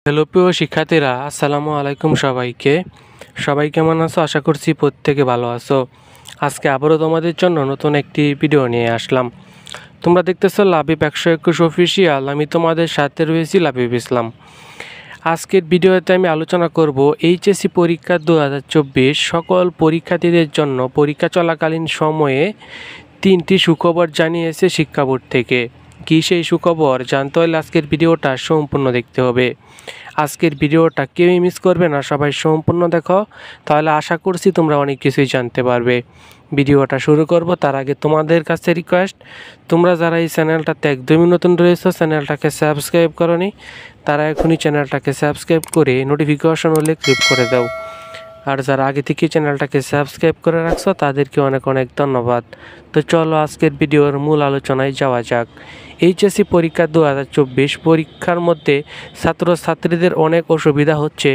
Hello প্রিয় শিক্ষার্থীরা, আসসালামু আলাইকুম সবাইকে। সবাই কেমন আছো? আশা করছি প্রত্যেকে ভালো আছো। আজকে আবারও তোমাদের জন্য নতুন একটি ভিডিও নিয়ে আসলাম। তোমরা দেখতেছো লাবিব 121 অফিসিয়াল। আমি তোমাদের সাথে রয়েছি লাবিব ইসলাম। আজকের ভিডিওতে আমি আলোচনা করব এইচএসসি পরীক্ষা 2024 সকল পরীক্ষার্থীদের জন্য পরীক্ষা চলাকালীন সময়ে 3টি সুখবর জানিয়েছে শিক্ষা বোর্ড থেকে। কী সেই সুখবর জানতে হলে আজকের ভিডিওটা সম্পূর্ণ দেখতে হবে। আজকের ভিডিওটা কেউই মিস করবে না, সবাই সম্পূর্ণ দেখো, তাহলে আশা করছি তোমরা অনেক কিছুই জানতে পারবে। ভিডিওটা শুরু করব তার আগে তোমাদের কাছে রিকোয়েস্ট, তোমরা যারা এই চ্যানেলটাতে একদমই নতুন রয়েছে, চ্যানেলটাকে সাবস্ক্রাইব করনি, তারা এখনই চ্যানেলটাকে সাবস্ক্রাইব করে নোটিফিকেশন হলে ক্লিক করে দাও। আর যারা আগে থেকে চ্যানেলটাকে সাবস্ক্রাইব করে রাখছো তাদেরকে অনেক অনেক ধন্যবাদ। তো চলো আজকের ভিডিওর মূল আলোচনায় যাওয়া যাক। এইচএসসি পরীক্ষা 2024 পরীক্ষার মধ্যে ছাত্রছাত্রীদের অনেক অসুবিধা হচ্ছে।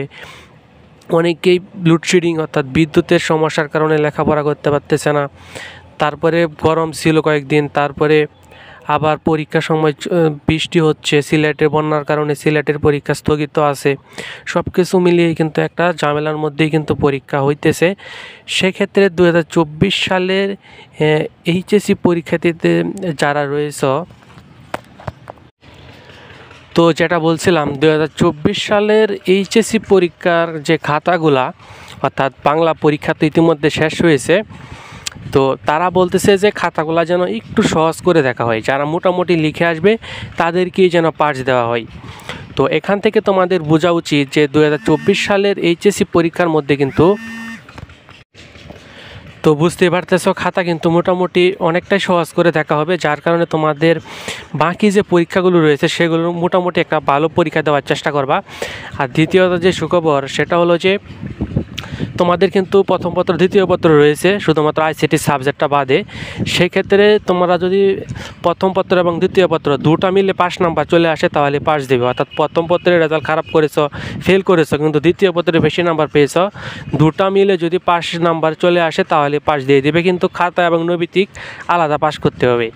অনেকেই লোডশেডিং অর্থাৎ বিদ্যুতের সমস্যার কারণে লেখাপড়া করতে পারতেছে না। তারপরে গরম ছিল কয়েকদিন, তারপরে আবার পরীক্ষার সময় বৃষ্টি হচ্ছে, সিলেটের বন্যার কারণে সিলেটের পরীক্ষা স্থগিত আছে। সব কিছু মিলিয়ে কিন্তু একটা ঝামেলার মধ্যেই কিন্তু পরীক্ষা হইতেছে। সেক্ষেত্রে 2024 সালের এইচএসসি পরীক্ষার্থীতে যারা রয়েছে, তো যেটা বলছিলাম 2024 সালের এইচএসসি পরীক্ষার যে খাতাগুলা অর্থাৎ বাংলা পরীক্ষা তো ইতিমধ্যে শেষ হয়েছে। তো তারা বলতেছে যে খাতাগুলো যেন একটু সহজ করে দেখা হয়, যারা মোটামুটি লিখে আসবে তাদেরকেই যেন পাস দেওয়া হয়। তো এখান থেকে তোমাদের বোঝা উচিত যে 2024 সালের এইচএসসি পরীক্ষার মধ্যে কিন্তু, তো বুঝতে পারতেছো, খাতা কিন্তু মোটামুটি অনেকটাই সহজ করে দেখা হবে, যার কারণে তোমাদের বাকি যে পরীক্ষাগুলো রয়েছে সেগুলো মোটামুটি একটা ভালো পরীক্ষা দেওয়ার চেষ্টা করবা। আর দ্বিতীয়ত যে সুখবর সেটা হলো যে তোমাদের কিন্তু প্রথম পত্র দ্বিতীয় পত্র রয়েছে, শুধুমাত্র আইসিটি সাবজেক্টটা বাদে। সেক্ষেত্রে তোমরা যদি প্রথম পত্র এবং দ্বিতীয় পত্র দুটা মিলে 5 নাম্বার চলে আসে তাহলে পাস দেবে। অর্থাৎ প্রথম পত্রের রেজাল্ট খারাপ করেছো, ফেল করেছো, কিন্তু দ্বিতীয় পত্রে বেশি নাম্বার পেয়েছো, দুটা মিলে যদি 5 নাম্বার চলে আসে তাহলে পাস দিয়ে দেবে। কিন্তু খাতা এবং নৈতিক আলাদা পাস করতে হবে।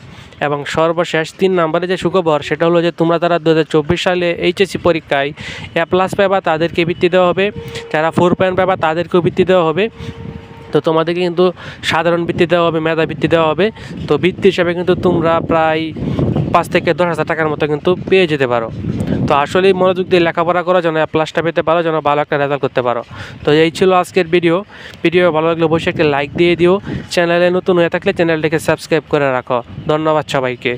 এবং সর্বশেষ 3 নাম্বারে যে সুখবর সেটা হলো যে তোমরা যারা 2024 সালে এইচএসসি পরীক্ষায় A+ পাবা তাদেরকে বৃত্তি দেওয়া হবে, যারা 4 পয়েন্ট পাবা তাদেরকেও বৃত্তি দেওয়া হবে। তো তোমাদেরকে কিন্তু সাধারণ বৃত্তি দেওয়া হবে, মেধা বৃত্তি দেওয়া হবে। তো বৃত্তি হিসাবে কিন্তু তোমরা প্রায় 5 থেকে 10,000 টাকার মতো কিন্তু পেয়ে যেতে পারো। তো আসলেই মনোযোগ দিয়ে লেখাপড়া করো যেন A+টা পেতে পারো, যেন ভালো একটা রেজাল্ট করতে পারো। তো এই ছিল আজকের ভিডিও ভালো লাগলে অবশ্যই একটা লাইক দিয়ে দিও। চ্যানেলে নতুন হয়ে থাকলে চ্যানেলটাকে সাবস্ক্রাইব করে রাখো। ধন্যবাদ সবাইকে।